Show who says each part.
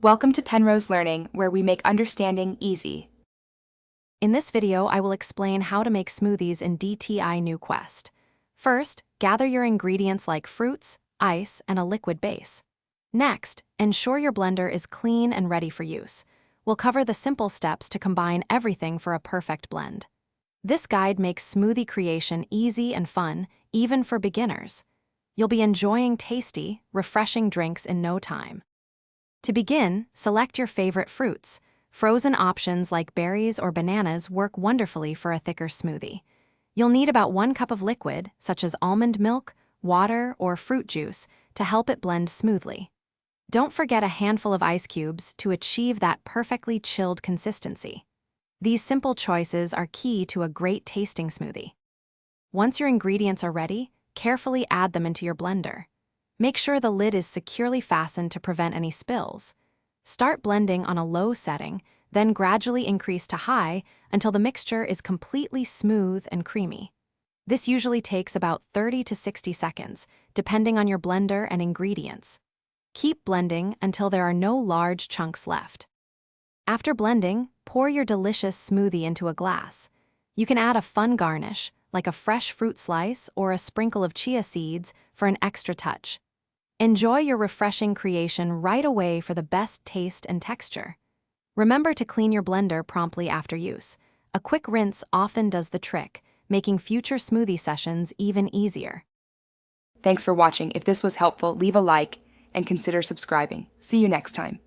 Speaker 1: Welcome to Penrose Learning, where we make understanding easy.
Speaker 2: In this video, I will explain how to make smoothies in DTI New Quest. First, gather your ingredients like fruits, ice, and a liquid base. Next, ensure your blender is clean and ready for use. We'll cover the simple steps to combine everything for a perfect blend. This guide makes smoothie creation easy and fun, even for beginners. You'll be enjoying tasty, refreshing drinks in no time. To begin, select your favorite fruits. Frozen options like berries or bananas work wonderfully for a thicker smoothie. You'll need about 1 cup of liquid, such as almond milk, water, or fruit juice, to help it blend smoothly. Don't forget a handful of ice cubes to achieve that perfectly chilled consistency. These simple choices are key to a great tasting smoothie. Once your ingredients are ready, carefully add them into your blender. Make sure the lid is securely fastened to prevent any spills. Start blending on a low setting, then gradually increase to high until the mixture is completely smooth and creamy. This usually takes about 30 to 60 seconds, depending on your blender and ingredients. Keep blending until there are no large chunks left. After blending, pour your delicious smoothie into a glass. You can add a fun garnish, like a fresh fruit slice or a sprinkle of chia seeds for an extra touch. Enjoy your refreshing creation right away for the best taste and texture. Remember to clean your blender promptly after use. A quick rinse often does the trick, making future smoothie sessions even easier.
Speaker 1: Thanks for watching. If this was helpful, leave a like and consider subscribing. See you next time.